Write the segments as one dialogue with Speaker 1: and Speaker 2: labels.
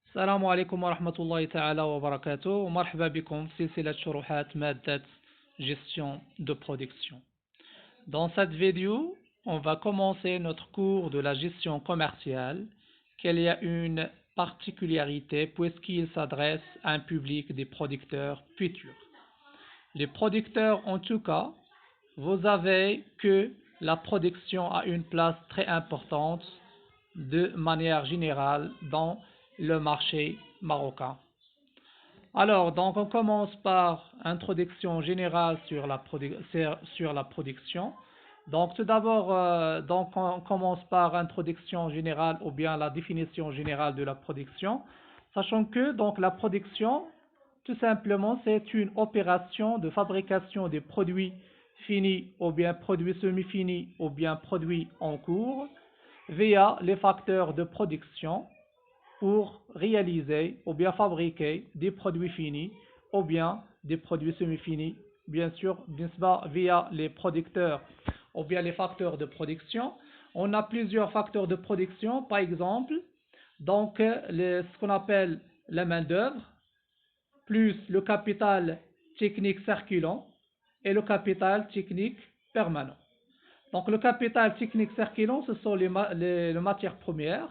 Speaker 1: السلام عليكم ورحمة الله تعالى وبركاته ومرحبا بكم في سلسلة شروحات مادة gestion de production. Dans cette vidéo, on va commencer notre cours de la gestion commerciale, qu'il y a une particularité puisqu'il s'adresse à un public des producteurs futurs. Les producteurs, en tout cas, vous savez que la production a une place très importante de manière générale dans le marché marocain. Alors, donc on commence par introduction générale sur la production. Donc tout d'abord, donc on commence par introduction générale ou bien la définition générale de la production, sachant que donc la production, tout simplement, c'est une opération de fabrication des produits finis ou bien produits semi-finis ou bien produits en cours via les facteurs de production pour réaliser ou bien fabriquer des produits finis ou bien des produits semi-finis, bien sûr, via les producteurs ou bien les facteurs de production. On a plusieurs facteurs de production, par exemple, donc ce qu'on appelle la main-d'œuvre, plus le capital technique circulant et le capital technique permanent. Donc le capital technique circulant, ce sont les matières premières,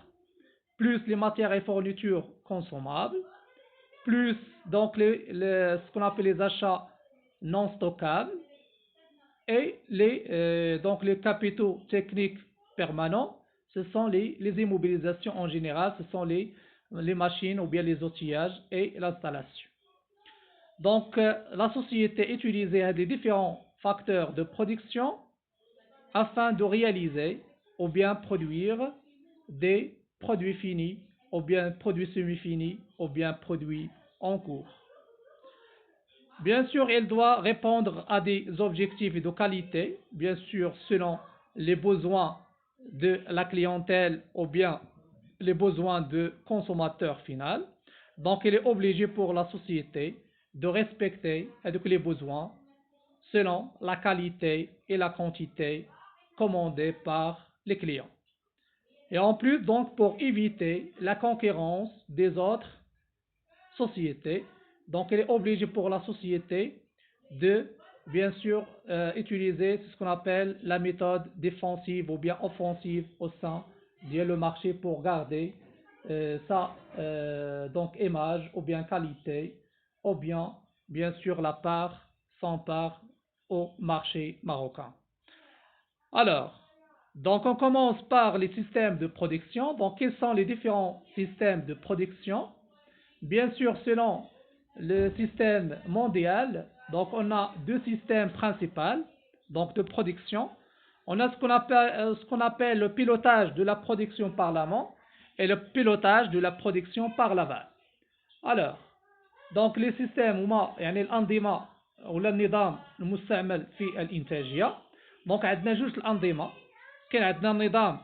Speaker 1: plus les matières et fournitures consommables, plus donc ce qu'on appelle les achats non stockables, et donc les capitaux techniques permanents, ce sont les immobilisations en général, ce sont les machines ou bien les outillages et l'installation. Donc la société utilisait des différents facteurs de production afin de réaliser ou bien produire des produits finis, ou bien produits semi-finis, ou bien produits en cours. Bien sûr, elle doit répondre à des objectifs de qualité, bien sûr selon les besoins de la clientèle ou bien les besoins de consommateur final. Donc, elle est obligée pour la société de respecter les besoins selon la qualité et la quantité commandées par les clients. Et en plus, donc, pour éviter la concurrence des autres sociétés, donc elle est obligée pour la société de, bien sûr, utiliser ce qu'on appelle la méthode défensive ou bien offensive au sein de le marché pour garder sa donc image ou bien qualité ou bien sûr la part, son part au marché marocain. Alors, donc on commence par les systèmes de production. Donc quels sont les différents systèmes de production? Bien sûr, selon le système mondial, donc on a deux systèmes principaux donc de production. On a ce qu'on appelle le pilotage de la production par l'amont et le pilotage de la production par l'aval. Alors, donc les systèmes هما يعني الأنظمة ولا النظام المستعمل في الإنتاجية. دونك عندنا جوج الأنظمة، كاين عندنا النظام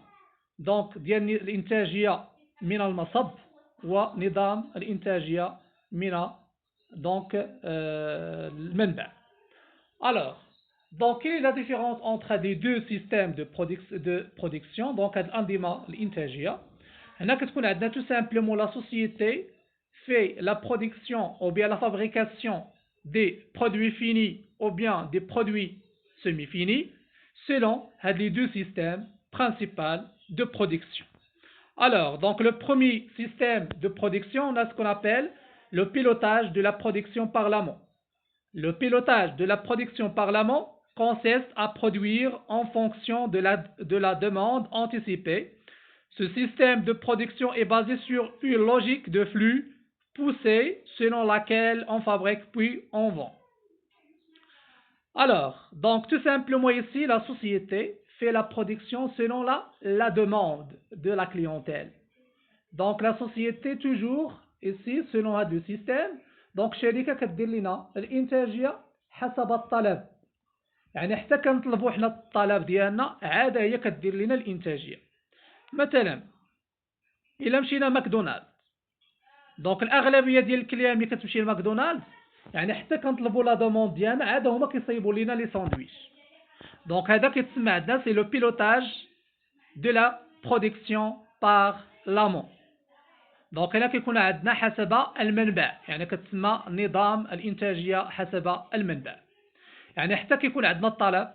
Speaker 1: دونك ديال الإنتاجية من المصب ونظام الإنتاجية من donc المنبع. Alors, donc quelle est la différence entre les deux systèmes de production؟ donc هاد الأنظمة الإنتاجية هنا كتكون عندنا tout simplement la société fait la production ou bien la fabrication des produits finis ou bien des produits semi-finis selon les deux systèmes principaux de production. Alors, donc le premier système de production, on a ce qu'on appelle le pilotage de la production par l'amont. Le pilotage de la production par l'amont consiste à produire en fonction de la demande anticipée. Ce système de production est basé sur une logique de flux poussée selon laquelle on fabrique puis on vend. Alors, donc tout simplement ici, la société fait la production selon la demande de la clientèle. Donc la société toujours ici selon هذا السيستم دونك شركه كدير لنا الانتاجيه حسب الطلب، يعني حتى كنطلبوا حنا الطلب ديالنا عاده هي كدير لنا الانتاجيه. مثلا الا مشينا ماكدونالدز، دونك الاغلبيه ديال الكليان ملي كتمشي لماكدونالدز يعني حتى كنطلبوا لا دوموند ديالنا عاده هما كيصايبوا لنا لي ساندويش. دونك هذا كيتسمى عندنا سي لو بيلوتاج دو لا برودكسيون بار l'amont. دونك هنا كيكون عندنا حسب المنبع، يعني كتسمى نظام الإنتاجية حسب المنبع. يعني حتى كيكون عندنا الطلب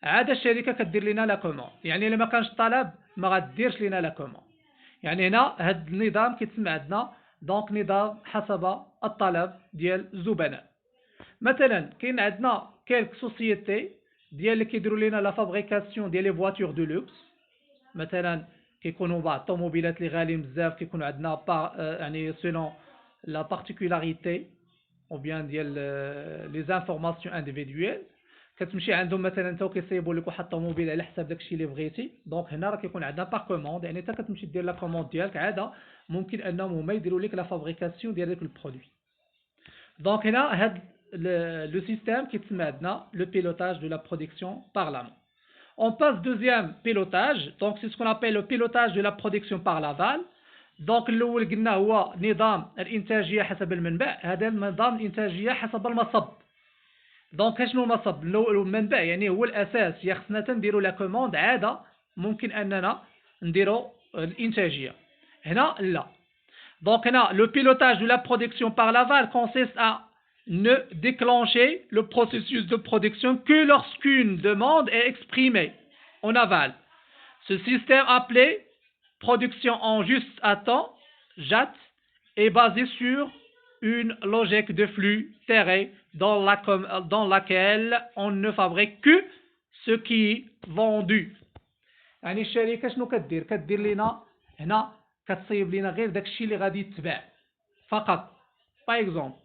Speaker 1: عادة الشركة كدير لنا لا كوموند، يعني إلا ما كانش طلب ما غديرش لنا لا كوموند. يعني هنا هذا النظام كيتسمى عندنا دونك نظام حسب الطلب ديال الزبناء. مثلا كاين عندنا كيلك سوسيتي ديال اللي كيديروا لنا لا فابريكاسيون ديال لي فواتور دو لوكس، مثلا كيكونوا بعض الطوموبيلات اللي غاليين بزاف كيكونوا عندنا يعني سيلون لا بارتيكولاريتي او بيان ديال لي زانفورماسيون انديفيدويل، كتمشي عندهم مثلا انت كيصيبوا لك واحد الطوموبيل على حساب داكشي اللي بغيتي. دونك هنا راه كيكون عندنا بار كوموند، يعني انت كتمشي دير لا كوموند ديالك عاده ممكن انهم هما يديروا لك لا فابريكاسيون ديال داك البرودوي. دونك هنا هاد le système qui est maintenant le pilotage de la production par l'amont. On passe deuxième pilotage, donc c'est ce qu'on appelle le pilotage de la production par l'aval. donc الأول قلنا هو نظام الإنتاجية حسب المنبع، هذا نظام الإنتاجية حسب المصب. دونك شنو المصب؟ المنبع يعني هو الأساس، خصنا تنديروا لا كوموند عادة ممكن أننا نديروا الإنتاجية. هنا لا. donc هنا le pilotage de la production par l'aval consiste à ne déclencher le processus de production que lorsqu'une demande est exprimée en aval. Ce système appelé production en juste à temps, JAT, est basé sur une logique de flux terré dans laquelle on ne fabrique que ce qui est vendu. يعني الشركة شنو كدير؟ كدير لنا هنا كتصيب لنا غير داكشي اللي غادي يتباع فقط. باغ اكزومبل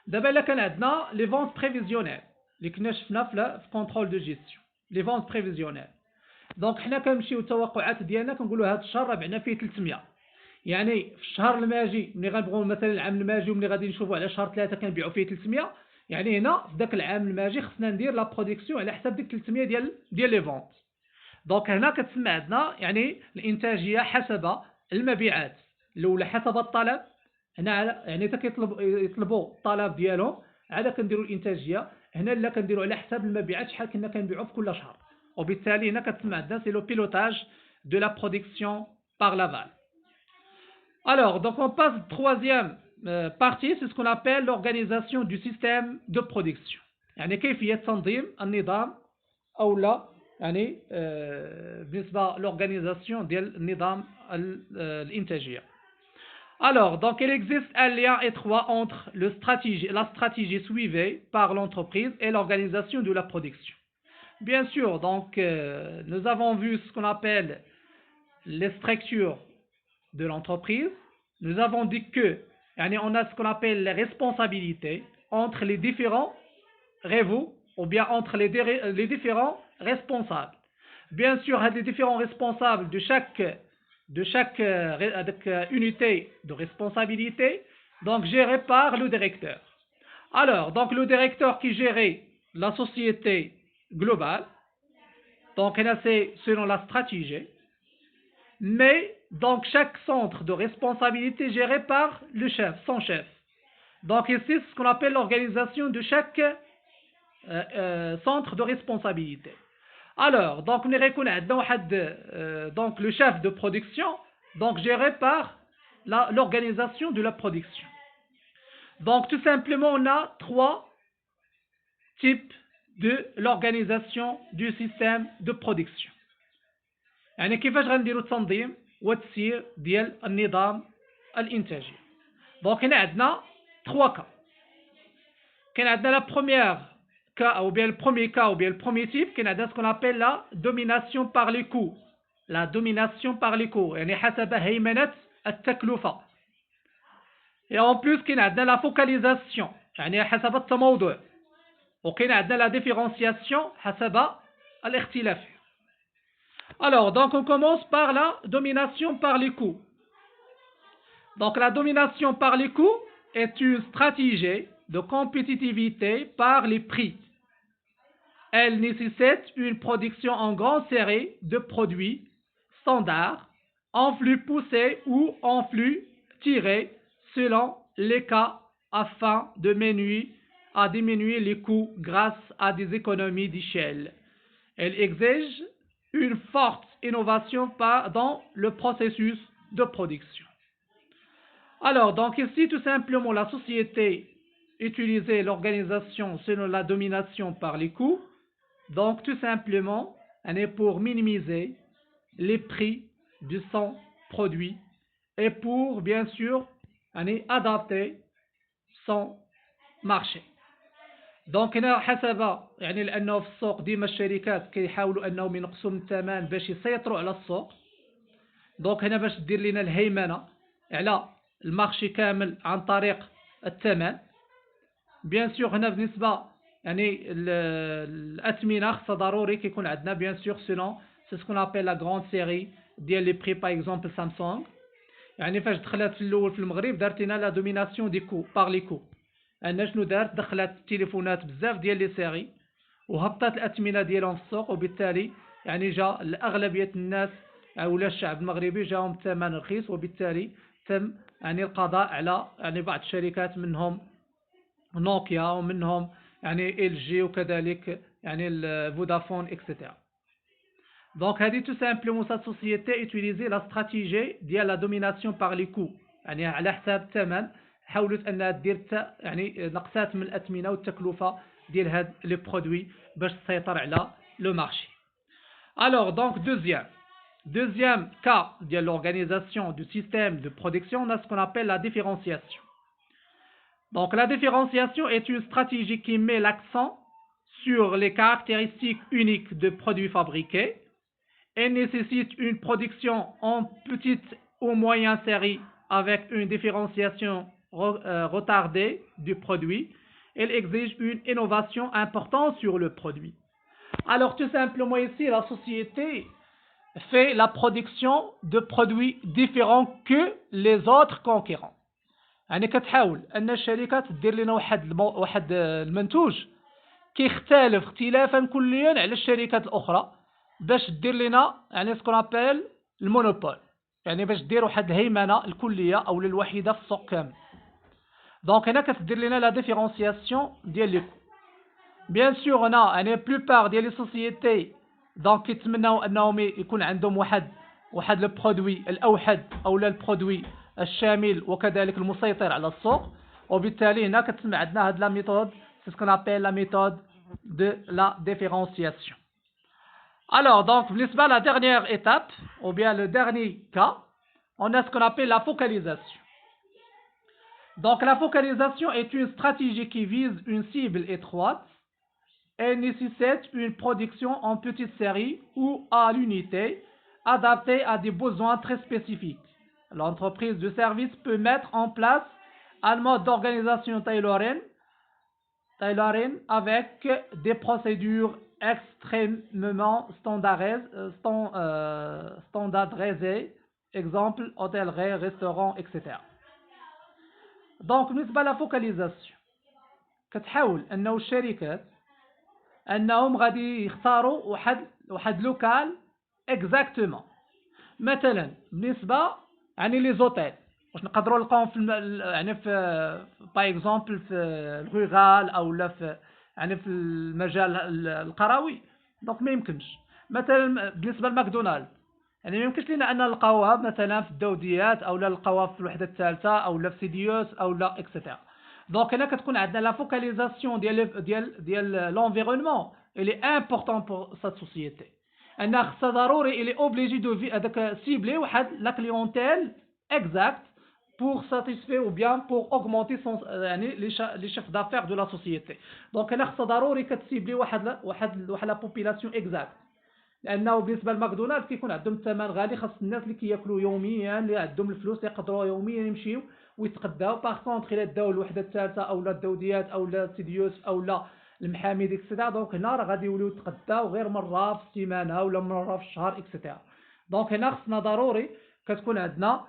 Speaker 1: دابا الا كان عندنا لي فونت بريفيزيونيل اللي كنا شفنا في كونترول دو جيستيون، لي فونت بريفيزيونيل. دونك حنا كنمشيو التوقعات ديالنا كنقولوا هذا الشهر راه بعنا فيه 300، يعني في الشهر الماجي ملي غنبغيو مثلا العام الماجي وملي غادي نشوفوا على شهر 3 كنبيعوا فيه 300، يعني هنا في ذاك العام الماجي خصنا ندير لا برودكسيون على حساب ديك 300 ديال لي فونت. دونك هنا كتسمى عندنا يعني الانتاجيه حسب المبيعات، الاولى حسب الطلب. هنا يعني حتى يطلبوا الطلب ديالهم عاد كنديروا الانتاجيه. هنا لا كنديروا على حساب المبيعات شحال كنا كنبيعوا في كل شهر، وبالتالي هنا كتسمى عندنا سي لو بيلوتاج دو لا برودكسيون بار لافال. Alors, donc on passe troisième partie, c'est ce qu'on appelle l'organisation du système de production. يعني كيفية تنظيم النظام أو لا يعني بالنسبة l'organisation ديال النظام الإنتاجية. Alors, donc il existe un lien étroit entre la stratégie suivie par l'entreprise et l'organisation de la production. Bien sûr, donc nous avons vu ce qu'on appelle les structures de l'entreprise. Nous avons dit que on a ce qu'on appelle les responsabilités entre les différents rivaux ou bien entre les différents responsables. Bien sûr, les différents responsables de chaque unité de responsabilité, donc gérée par le directeur. Alors, donc le directeur qui gérait la société globale, donc c'est selon la stratégie, mais donc chaque centre de responsabilité géré par le chef, son chef. Donc ici, c'est ce qu'on appelle l'organisation de chaque centre de responsabilité. Alors, donc nous reconnaissons donc le chef de production, donc géré par l'organisation de la production. Donc tout simplement, on a trois types de l'organisation du système de production. يعني كيفاش غنديروا التنظيم والتسيير ديال النظام الانتاجي. دونك هنا عندنا 3 cas. كاين عندنا لا بروميير cas ou bien le premier cas ou bien le premier type كاين عندنا ce qu'on appelle la domination par les coûts. La domination par les coûts يعني حسب هيمنة التكلفة. et en plus كاين عندنا la focalisation يعني حسب التموضع. وكاين عندنا la différenciation حسب الاختلاف. Alors, donc on commence par la domination par les coûts. Donc la domination par les coûts est une stratégie de compétitivité par les prix. Elle nécessite une production en grande série de produits standards, en flux poussé ou en flux tiré selon les cas afin de diminuer les coûts grâce à des économies d'échelle. Elle exige une forte innovation dans le processus de production. Alors, donc ici, tout simplement, la société utilisait l'organisation selon la domination par les coûts. Donc, tout simplement, on est pour minimiser les prix de son produit et pour, bien sûr, on est adapter son marché. دونك هنا حسب يعني لانه في السوق ديما الشركات كيحاولوا انهم ينقصوا من الثمن باش يسيطروا على السوق. دونك هنا باش دير لنا الهيمنه على المارشي كامل عن طريق الثمن. بيان سور هنا بالنسبه يعني الاثمنه خصها ضروري كيكون عندنا بيان سور سيلون سي سكون ابل لا غراند سيري ديال لي بري باغ اكزومبل سامسونج. يعني فاش دخلت في الاول في المغرب دارت لنا لا دوميناسيون دي كو باغ لي كو. ان شنو دارت؟ دخلت التليفونات بزاف ديال لي سيري وهبطت الاثمنه ديالهم في السوق، وبالتالي يعني جا لاغلبيه الناس ولا الشعب المغربي جاهم الثمن رخيص، وبالتالي تم يعني القضاء على يعني بعض الشركات منهم نوكيا ومنهم يعني ال جي وكذلك يعني فودافون اكسترا. دونك هذه تو سامبلومون سات سوسيتي اوتيليزي لا استراتيجي ديال لا دوميناسيون باغ لي كو، يعني على حساب الثمن حاولت انها دير يعني نقصات من الاثمنه والتكلفه ديال هاد لي برودوي باش تسيطر على لو مارشي. Alors donc deuxième cas de l'organisation du système de production, on a ce qu'on appelle la différenciation. Donc la différenciation est une stratégie qui met l'accent sur les caractéristiques uniques de produits fabriqués et nécessite une production en petite ou moyenne série avec une différenciation retardée du produit. Elle exige une innovation importante sur le produit. Alors tout simplement ici, la société fait la production de produits différents que les autres concurrents. يعني كتحاول ان الشركه تدير لنا واحد المنتوج كيختلف اختلافا كليا على الشركات الاخرى باش دير لنا يعني سكون ابل المونوبول، يعني باش دير واحد الهيمنه الكليه او الوحيده في السوق كامل. دونك هنا كتدير لنا لا ديفيرونسياسيون ديال لي كو. بيان سور هنا يعني بلوبار ديال لي سوسيتي دونك كيتمناو انهم يكون عندهم واحد لو برودوي الاوحد او لا البرودوي الشامل وكذلك المسيطر على السوق، وبالتالي هنا كتسمى عندنا هاد لا ميثود سي سكون ابل لا ميثود دو لا ديفيرونسياسيون. Alors donc بالنسبه لا dernière étape ou bien le dernier cas, on a ce qu'on appelle la focalisation. Donc la focalisation est une stratégie qui vise une cible étroite et nécessite une production en petite série ou à l'unité adaptée à des besoins très spécifiques. L'entreprise de service peut mettre en place un mode d'organisation tailoring avec des procédures extrêmement standardisées, exemple hôtellerie, restaurant, etc. Donc بالنسبة للفوكاليزاسيون كتحاول انه الشركات انهم غادي يختاروا واحد لوكال اكزاكتومون. مثلا بالنسبه يعني لي زوتيل واش نقدروا نلقاوهم في يعني في باغ اكزومبل في الرورال او لا في يعني في المجال القروي، دونك ما يمكنش. مثلا بالنسبه لماكدونالد يعني ما يمكنش لنا ان نلقاوها مثلا في الدوديات او لا نلقاوها في الوحده الثالثه او لا في سيديوس او لا اكسترا. دونك هنا كتكون عندنا لا فوكاليزاسيون ديال لونفيرونمون اللي امبورطون بور سات سوسيتي، ان خصها ضروري اللي اوبليجي دو هذاك سيبلي واحد لا كليونتيل اكزاكت pour satisfaire ou bien pour augmenter son يعني les chiffres d'affaires de la société. دونك هنا خصها ضروري كتسيبلي واحد لا بوبيلاسيون اكزاكت، لانه بالنسبه لماكدونالدز كيكون عندهم الثمن غالي، خاص الناس اللي كياكلوا يوميا اللي عندهم الفلوس اللي يقدروا يوميا يمشيو ويتقداو. باغ كونطخ الا داو الوحده الثالثه او لا الدوديات او لا سيديوس او لا المحامي اكسترا، دونك هنا راه غادي يوليو يتقداو غير مره في السيمانه ولا مره في الشهر اكسترا. دونك هنا خصنا ضروري كتكون عندنا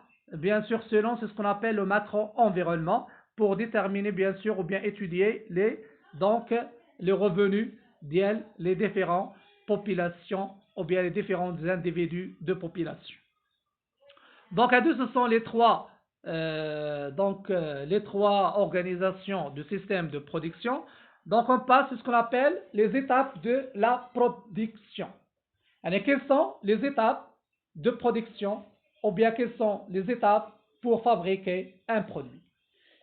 Speaker 1: bien sûr selon ce qu'on appelle le macro-environnement pour déterminer bien sûr ou bien étudier les revenus des différentes populations ou bien les différents individus de population. Donc à deux, ce sont les trois organisations du système de production. Donc on passe à ce qu'on appelle les étapes de la production. Alors quelles sont les étapes de production ou bien quelles sont les étapes pour fabriquer un produit.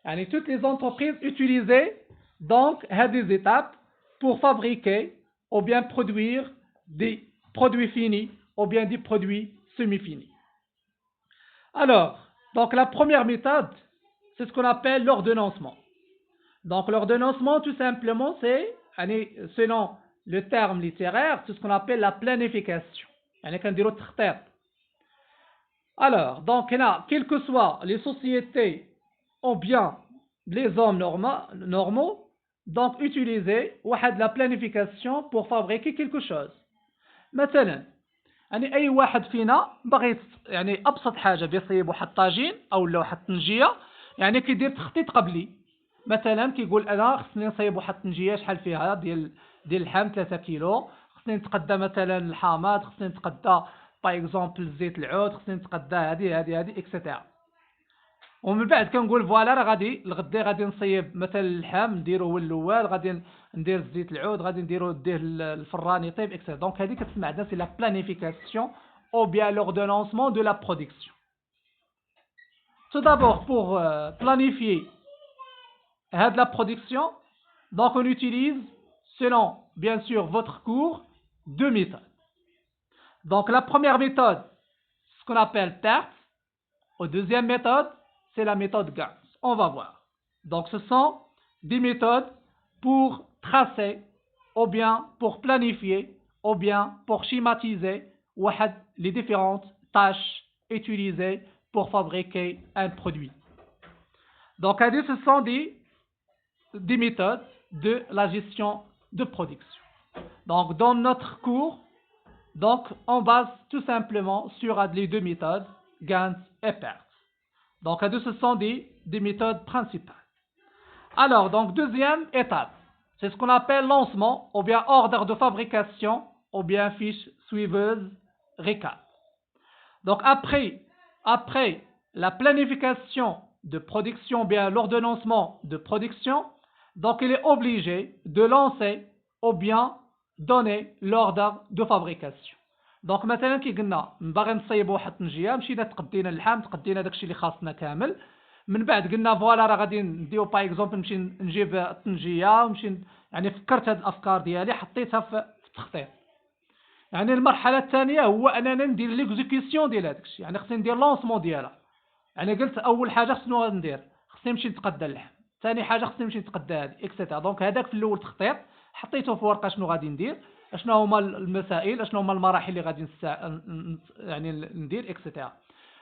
Speaker 1: Yani, toutes les entreprises utilisaient donc des étapes pour fabriquer ou bien produire des produits finis ou bien des produits semi-finis. Alors, donc la première méthode, c'est ce qu'on appelle l'ordonnancement. Donc l'ordonnancement, tout simplement, c'est, selon le terme littéraire, c'est ce qu'on appelle la planification. Alors, donc, quelles que soient les sociétés ou bien les hommes normaux, donc utiliser la planification pour fabriquer quelque chose. مثلا اي واحد فينا بغى ابسط حاجه بيصيب واحد الطاجين او واحد الطنجيه كيدير تخطيط قبلي. مثلا كيقول انا خصني نصايب واحد الطنجيه شحال فيها ديال اللحم 3 كيلو، خصني نتقدى مثلا الحامض، خصني نتقدى باغ اكزومبل زيت العود، خصني نتقدى هذه اكسيتيرا. ومن بعد كنقول فوالا راه غادي الغدي غادي نصيب مثلا اللحم نديرو هو الاول، غادي ندير زيت العود، غادي نديه الفران يطيب اكسيتيرا. دونك هذه كتسمى عندنا سي لا بلانيفيكاسيون او بيان l'ordonnancement de la production. Tout d'abord, pour planifier la production, donc on utilise, selon bien sûr votre cours, deux méthodes. Donc la première méthode, ce qu'on appelle PERT. La deuxième méthode, c'est la méthode GANS. On va voir. Donc ce sont des méthodes pour tracer, ou bien pour planifier, ou bien pour schématiser les différentes tâches utilisées pour fabriquer un produit. Donc ce sont des méthodes de la gestion de production. Donc dans notre cours, donc on base tout simplement sur les deux méthodes GANS et PERT. Donc ce sont des méthodes principales. Alors donc deuxième étape, c'est ce qu'on appelle lancement ou bien ordre de fabrication ou bien fiche suiveuse récap. Donc après la planification de production, bien l'ordonnancement de production, donc il est obligé de lancer ou bien donner l'ordre de fabrication. دونك مثلا كي قلنا باغي نصايبوا واحد الطنجيه، مشينا تقدينا اللحم، تقدينا داكشي اللي خاصنا كامل، من بعد قلنا فوالا راه غادي نديو باغ اكزومبل نمشي نجيب الطنجيه ونمشي فكرت هاد الافكار ديالي حطيتها في التخطيط. المرحله الثانيه هو اننا ندير ليكزيكسيون ديال هذاك الشيء، خصني ندير لونسمون ديالها. قلت اول حاجه شنو غادي ندير، خصني نمشي نتقدى اللحم، ثاني حاجه خصني نمشي نتقدى هذه اكسيتيرا. دونك هذاك في الاول تخطيط حطيته في ورقه شنو غادي ندير، اشنو هما المسائل، اشنو هما المراحل اللي غادي ندير اكسيتيرا.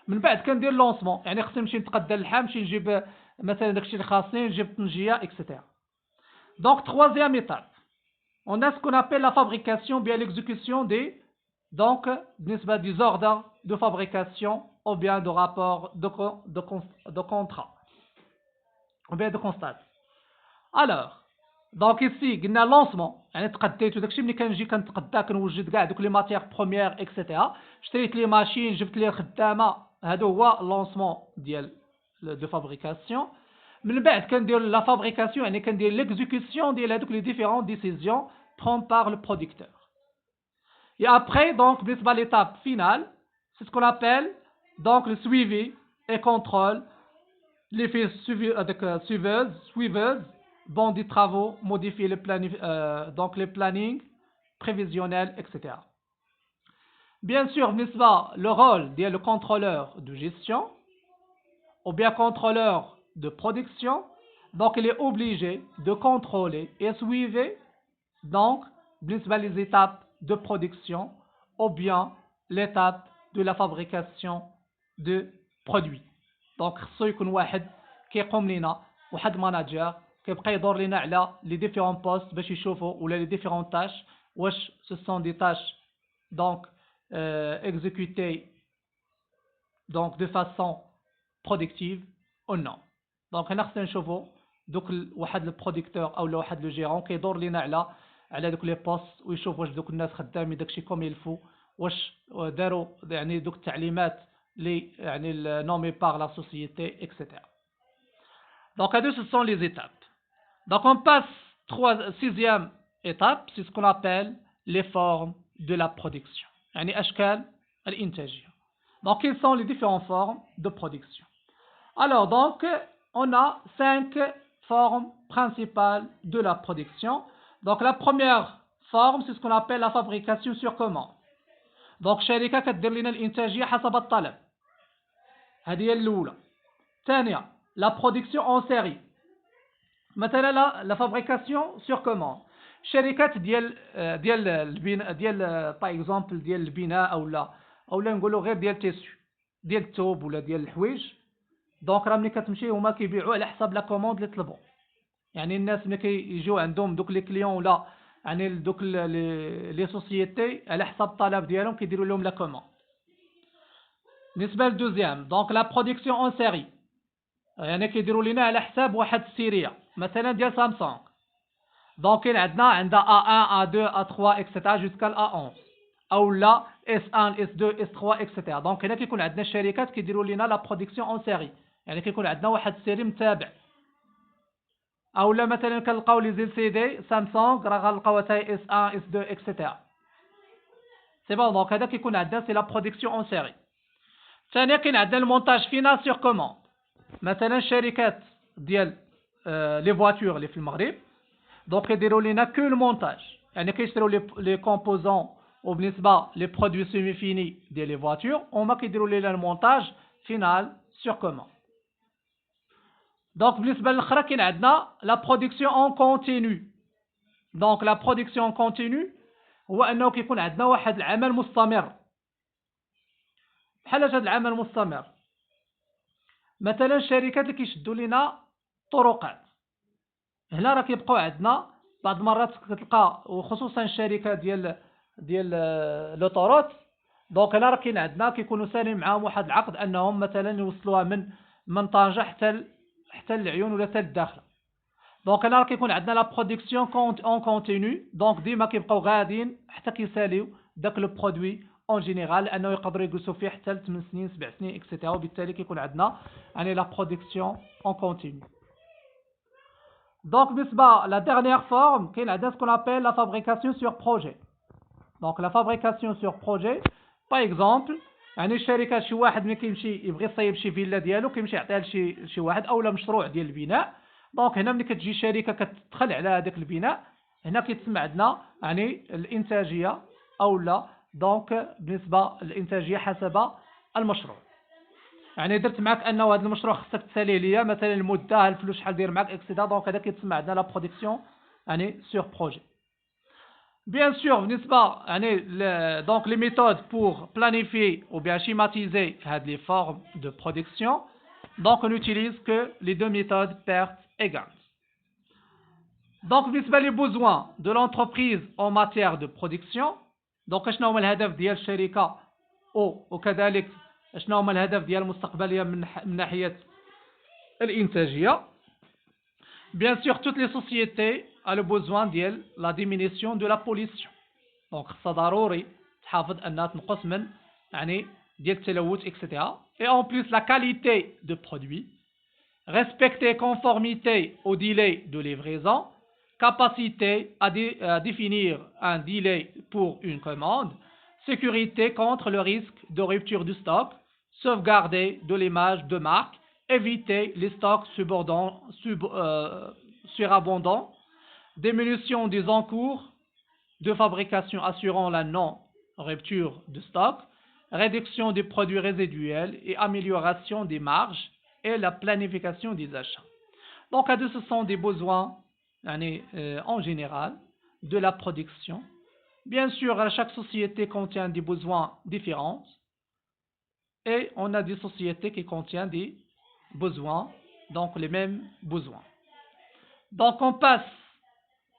Speaker 1: من بعد كندير لونسمون، خصني نمشي نتقدى اللحم، نمشي نجيب مثلا داكشي اللي خاصني، نجيب الطنجيه اكسيتيرا. دونك troisième étape, on a ce qu'on appelle la fabrication, bien l'exécution des بالنسبه des ordres de fabrication ou bien de rapport de contrat ou bien de constat. Alors دونك ici قلنا لونسمون، تقديت وداكشي ملي كنجي كنتقدا كنوجد كاع دوك لي ماتيغ بروميير اكسيتيرا، شريت لي ماشين، جبت لي الخدامه، هذا هو لونسمون ديال دو فابريكاسيون. من بعد كندير لا فابريكاسيون، كندير ليكزيكسيون ديال هذوك لي ديفيرون ديسيزيون prend par le producteur. Et après donc بالنسبه l'étape finale, c'est ce qu'on appelle donc le suivi et contrôle, les suiveuses bon des travaux, modifier donc les plannings prévisionnels, etc. Bien sûr, le rôle le contrôleur de gestion ou bien contrôleur de production, donc il est obligé de contrôler et suivre donc les étapes de production ou bien l'étape de la fabrication de produits. Donc خصو يكون واحد كيقوم لينا واحد ماناجر كيبقى يدور لينا على les différents postes باش يشوفوا ولا les différentes tâches واش ce sont des tâches donc exécutées donc de façon productive ou non. donc هنا خصنا نشوفوا دوك واحد البرودكتور او واحد لو جيرون كيدور لينا على دوك لي بوست ويشوف واش دوك الناس خدامين داكشي كوم يلفو، واش داروا دوك التعليمات اللي نومي par la société, etc. Donc ce sont les étapes. Donc on passe sixième étape, c'est ce qu'on appelle les formes de la production. أشكال الإنتاجية. Donc quelles sont les différentes formes de production? Alors, donc, on a 5 formes principales de la production. Donc, la première forme, c'est ce qu'on appelle la fabrication sur commande. Donc, شركة كدير لنا الإنتاجية حسب الطلب. هذه هي الأولى. ثانية، la production en série. مثلا la fabrication sur commande. شركات ديال باغ اكزومبل ديال البناء اولا نقولوا غير ديال تيسيو ديال الثوب ولا ديال الحوايج. دونك راه ملي كتمشي هما كيبيعوا على حساب لا كوموند اللي طلبوا. يعني الناس ملي كيجيو عندهم دوك لي كليون ولا يعني دوك لي سوسيتي على حساب الطلب ديالهم كيديروا لهم لا كوموند. بالنسبه للدوزيام دونك لا برودكسيون اون سيري يعني كيديروا لنا على حساب واحد السيريه مثلا ديال سامسونج. دونك كاين عندها A1 A2 A3 اكسيتيرا جوسكا A11 او لا S1 S2 S3 اكسيتيرا. دونك هنا كيكون عندنا الشركات كيديروا لنا لا برودكسيون اون سيري يعني كيكون عندنا واحد السيري متابع. او لا مثلا كنلقاو لي زي سي دي سامسونج راه غنلقاو حتى S1 S2 اكسيتيرا. سي بون دونك هذا كيكون عندنا سي لا برودكسيون اون سيري. ثانيا كاين عندنا المونتاج فينال سور كوموند. مثلا الشركات ديال لي فواتور اللي في المغرب دونك يديروا لنا كو المونتاج يعني كيشريو لي كومبوزون وبالنسبه لي برودوي سيمي فيني ديال لي فواتور هما كيديروا لنا المونتاج فينال سور كوموند. دونك بالنسبه للاخرى كاين عندنا لا برودكسيون اون كونتينيو. دونك لا برودكسيون اون كونتينيو هو انه كيكون عندنا واحد العمل مستمر. بحال هذا العمل مستمر مثلا الشركات اللي كيشدوا لنا طرقات هنا راه كيبقاو عندنا بعض المرات كتلقى وخصوصا الشركات ديال لوطوروت. دونك هنا راه كاين عندنا كيكونوا سالين معاهم واحد العقد انهم مثلا يوصلوها من طنجة حتى العيون ولا حتى الداخله. دونك هنا راه كيكون عندنا لا برودكسيون اون كونتينيو. دونك ديما كيبقاو غاديين حتى كيساليو داك لو برودوي اون جينيرال لانه يقدروا يجلسوا فيه حتى ل 8 سنين 7 سنين اكسيتيرا. وبالتالي كيكون عندنا يعني لا برودكسيون اون كونتينيو. Donc, la dernière forme, qui est ce qu'on appelle la fabrication sur projet. Donc, la fabrication sur projet, par exemple, يعني الشركة شي واحد ملي كيمشي يبغي يصايب شي فيلا ديالو كيمشي يعطيها لشي واحد اولا مشروع ديال البناء. دونك هنا ملي كتجي شركة كتدخل على هذاك البناء هنا كيتسمى عندنا يعني الانتاجية اولا دونك بالنسبة للانتاجية حسب المشروع. يعني درت معك انه هذا المشروع خصك تساليه ليا مثلا المده الفلوس شحال داير معك اكسيدا. دونك هذا كيتسمى عندنا لا برودكسيون يعني سور بروجي. بيان سور بالنسبه يعني دونك لي ميثود بور بلانيفي ou bien schématiser هاد لي فورم دو برودكسيون. دونك on utilise que les deux méthodes pertes égales. دونك بالنسبه لي بوزوان دو لونتربريز en matière de production دونك شنو هو الهدف ديال الشركه وكذلك شنو هما الهدف ديال المستقبليه من ناحيه الانتاجيه. بيان سور toutes les sociétés a le besoin ديال la diminution de la pollution. دونك خصها ضروري تحافظ انها تنقص من يعني ديال التلوث اكسيتيرا. et en plus la qualité de produit, respecter conformité au délai de livraison, capacité à définir un délai pour une commande, sécurité contre le risque de rupture du stock, sauvegarder de l'image de marque, éviter les stocks surabondants, diminution des encours de fabrication assurant la non-rupture de stock, réduction des produits résiduels et amélioration des marges et la planification des achats. Donc, ce sont des besoins en général de la production. Bien sûr, chaque société contient des besoins différents et on a des sociétés qui contiennent des besoins, donc les mêmes besoins. Donc, on passe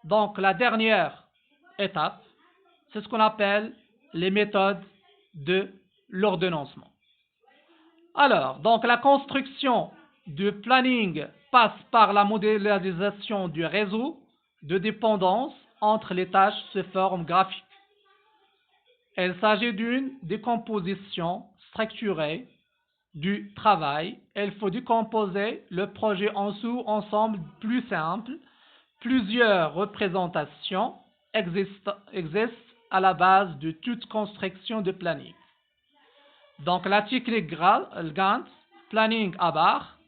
Speaker 1: donc la dernière étape, c'est ce qu'on appelle les méthodes de l'ordonnancement. Alors, donc la construction du planning passe par la modélisation du réseau de dépendance entre les tâches sous forme graphique. Il s'agit d'une décomposition structurée du travail. Il faut décomposer le projet en sous-ensembles plus simples. Plusieurs représentations existent à la base de toute construction de planning. Donc la technique Gantt, planning à barre,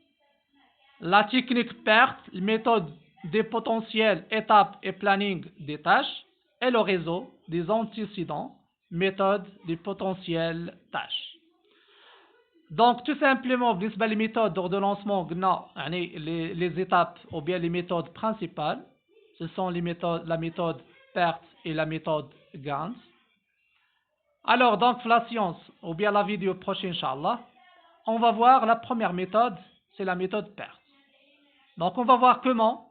Speaker 1: la technique PERT, la méthode des potentiels, étapes et planning des tâches, et le réseau des antécédents, méthode des potentiels tâches. Donc, tout simplement, les méthodes d'ordonnancement, les étapes ou bien les méthodes principales, ce sont la méthode PERT et la méthode GANS. Alors, donc, la science, ou bien la vidéo prochaine, Inch'Allah, on va voir la première méthode, c'est la méthode PERT. Donc, on va voir comment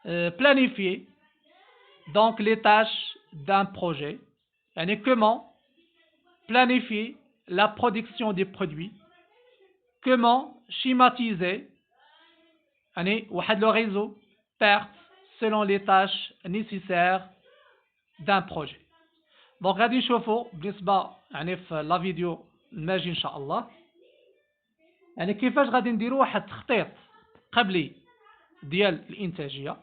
Speaker 1: planifier donc les tâches d'un projet, et comment planifier la production des produits, comment schématiser le réseau PERT selon les tâches nécessaires d'un projet. Donc غادي نشوفوا بالنسبه في لا فيديو الماجي ان شاء الله كيفاش غادي نديروا واحد التخطيط قبلي ديال الانتاجيه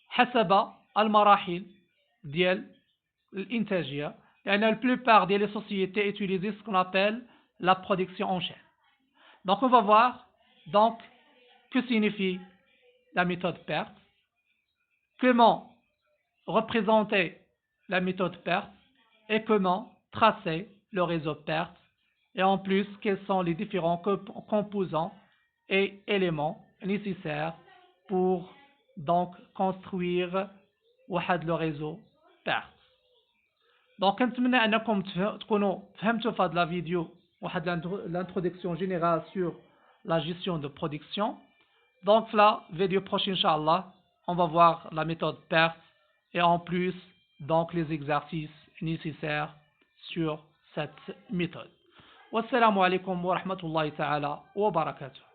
Speaker 1: حسب المراحل ديال الانتاجيه لان la plupart des sociétés utilisent ce qu'on appelle la production en chaîne. Donc on va voir donc que signifie la méthode PERT, comment représenter la méthode PERT et comment tracer le réseau PERT et en plus quels sont les différents composants et éléments nécessaires pour donc construire le réseau PERT. Donc نتمنى انكم تكونوا فهمتوا في هذه la vidéo l'introduction générale sur la gestion de production. Donc la vidéo prochaine Inch'Allah, on va voir la méthode PERT et en plus donc les exercices nécessaires sur cette méthode. Wassalamu alaikum wa rahmatullahi ta'ala wa barakatuh.